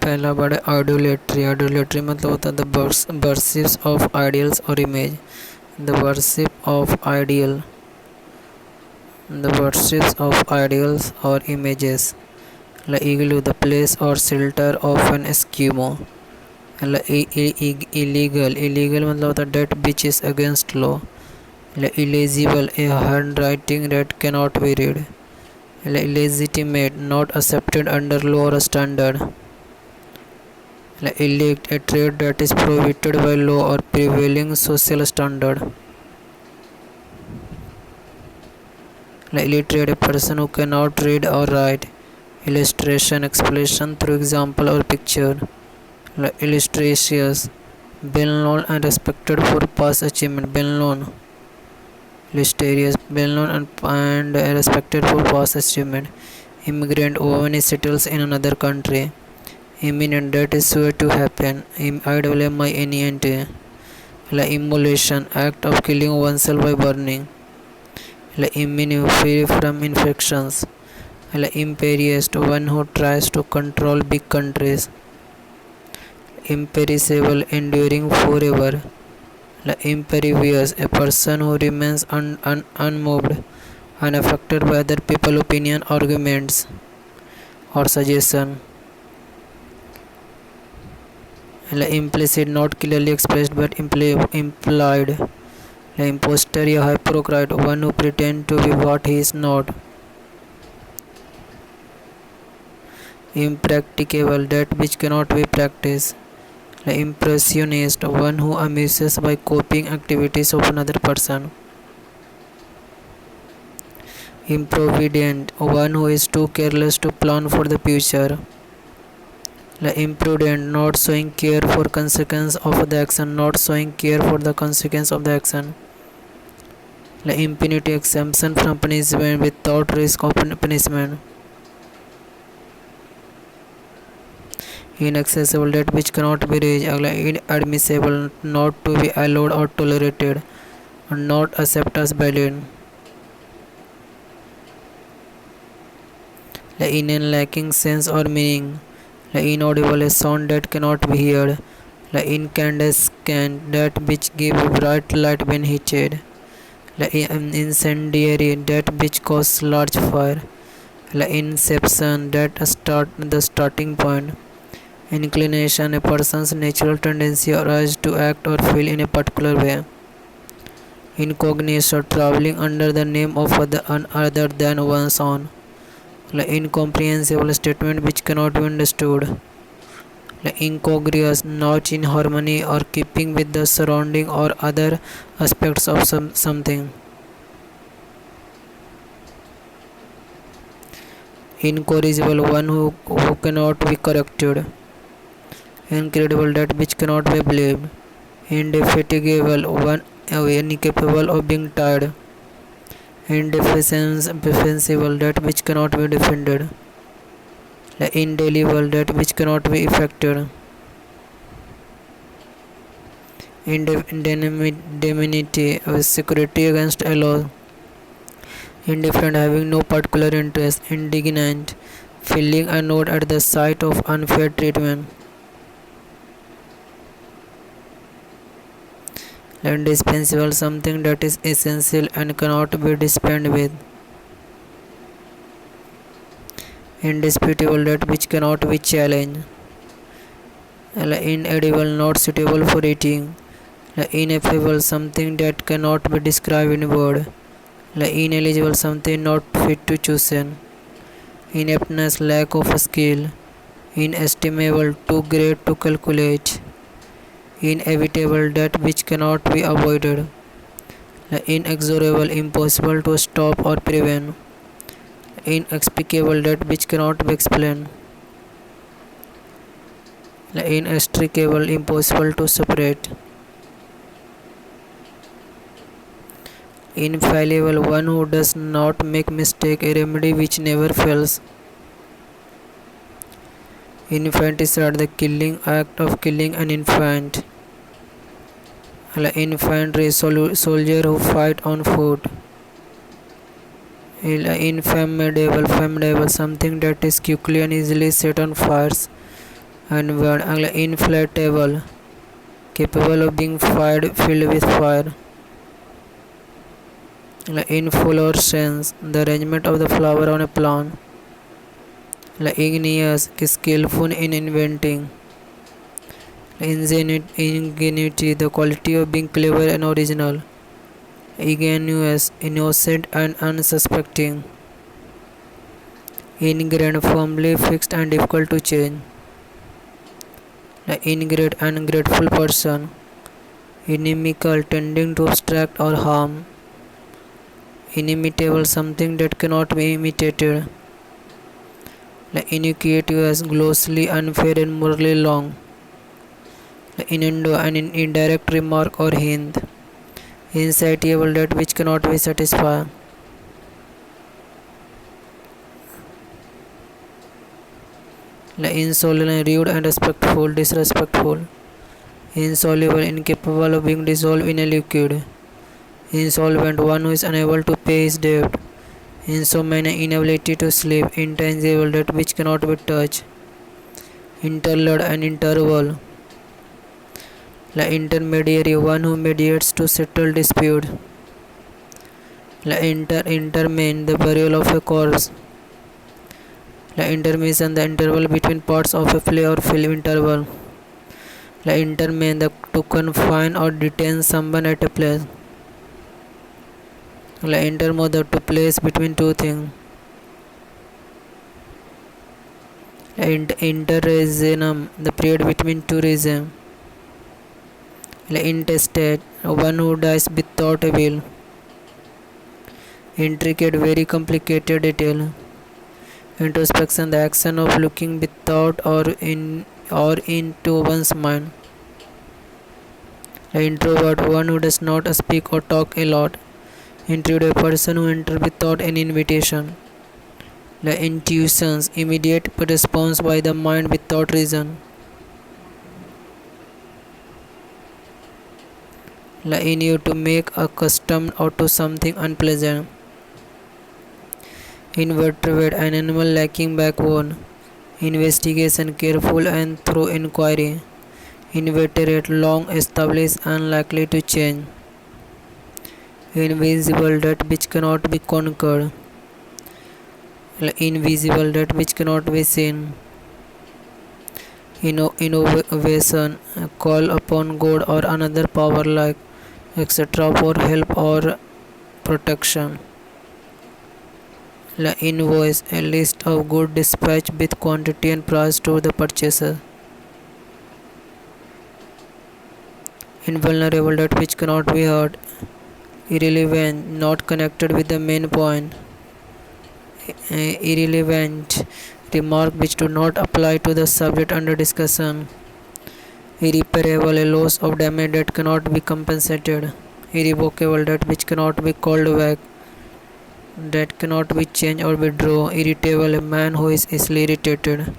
पहला वर्ड है idolatry. Idolatry मतलब होता है द वर्शिप ऑफ आइडियल्स और image. The worship of ideal, the worships of ideals or images. La igloo, the place or shelter of an Eskimo. La illegal, illegal मतलब होता है that which is against law. La illegible, a handwriting that cannot be read. La illegitimate, not accepted under law or standard. La elect, a trade that is prohibited by law or prevailing social standard. La illiterate, a person who cannot read or write. Illustration, explanation through example or picture. La illustrious, well known and respected for past achievement. Well known. Illustrious, well known and respected for past achievement. Immigrant, woman settles in another country. Imminent, that is sure to happen. IMMINENT. La immolation, act of killing oneself by burning. La immune, free from infections. La imperious, one who tries to control big countries. Imperishable, enduring forever. La impervious, a person who remains unmoved, unaffected by other people's opinion, arguments, or suggestion. La implicit, not clearly expressed but implied. La impostor, a hypocrite, one who pretends to be what he is not. Impracticable, that which cannot be practiced. La impressionist, one who amuses by copying activities of another person. Improvident, one who is too careless to plan for the future. La imprudent, not showing care for consequence of the action, not showing care for the consequence of the action. La impunity, exemption from punishment without risk of punishment. Inaccessible, that which cannot be reached. Inadmissible, not to be allowed or tolerated, not accepted as valid. La inane, lacking sense or meaning. La inaudible, a sound that cannot be heard. La incandescent, that which gives bright light when heated. La incendiary, that which causes large fire. La inception, that start the starting point. Inclination, a person's natural tendency or urge to act or feel in a particular way. Incognito, traveling under the name of other than one's own. La incomprehensible, statement which cannot be understood. La incongruous, not in harmony or keeping with the surrounding or other aspects of something. Incorrigible, one who cannot be corrected. Incredible, that which cannot be believed. Indefatigable, one incapable of being tired. Indefensible, that which cannot be defended. Indelible, that which cannot be effected. Indemnity, security against a law. Indifferent, having no particular interest. Indignant, feeling annoyed at the sight of unfair treatment. Indispensable, something that is essential and cannot be dispensed with. Indisputable, that which cannot be challenged. Inedible, not suitable for eating. Ineffable, something that cannot be described in word. Ineligible, something not fit to choose. Ineptness, lack of skill. Inestimable, too great to calculate. Inevitable, that which cannot be avoided. Inexorable, impossible to stop or prevent. Inexplicable, that which cannot be explained. Inextricable, impossible to separate. Infallible, one who does not make mistake, a remedy which never fails. Infanticide, the killing act of killing an infant. Infantry, soldier who fight on foot. Inflammable, something that is quickly and easily set on fires. and word inflatable, capable of being fired, filled with fire. Inflorescence, the arrangement of the flower on a plant. Igneous, skillful in inventing. Ingenuity, the quality of being clever and original. Ingenuous, innocent and unsuspecting. Ingrained, firmly fixed and difficult to change. Ingrate, ungrateful person. Inimical, tending to obstruct or harm. Inimitable, something that cannot be imitated. Iniquitous, grossly unfair and morally wrong. Innuendo, an indirect remark or hint. Insatiable, that which cannot be satisfied. Insolent, rude and disrespectful. Insoluble, incapable of being dissolved in a liquid. Insolvent, one who is unable to pay his debt. Insomnia, inability to sleep. Intangible, that which cannot be touched. Interlude, an interval. Intermediary, one who mediates to settle dispute. Interment, the burial of a corpse. Intermission, the interval between parts of a play or film. Interval. Interment, to confine or detain someone at a place. Intermodal, to place between two things. Interregnum, the period between two reasons. Intestate, one who dies without a will. Intricate, very complicated detail. Introspection, the action of looking without or into one's mind. Introvert, one who does not speak or talk a lot. Intruder, a person who enters without any invitation. Intuitions, immediate response by the mind without reason. Inure, to make accustomed or to something unpleasant. Invertebrate, an animal lacking backbone. Investigation, careful and thorough inquiry. Inveterate, long established, unlikely to change. Invisible, that which cannot be conquered. Invisible, that which cannot be seen. Innovation, call upon God or another power like etc. for help or protection. Invoice, a list of goods dispatched with quantity and price to the purchaser. Invulnerable, that which cannot be hurt. Irrelevant, not connected with the main point. Irrelevant, remark which do not apply to the subject under discussion. Irreparable, a loss of damage that cannot be compensated. Irrevocable, that which cannot be called back, that cannot be changed or withdrawn. Irritable, a man who is easily irritated.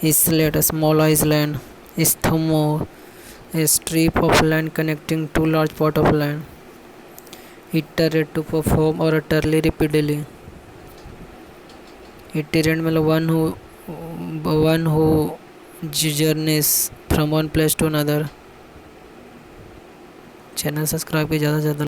Islet, a small island. Isthmo, a strip of land connecting two large parts of land. Iterate, to perform or utterly repeatedly. Iterant, one who journeys from one place to another. Channel subscribe की ज़्यादा से ज़्यादा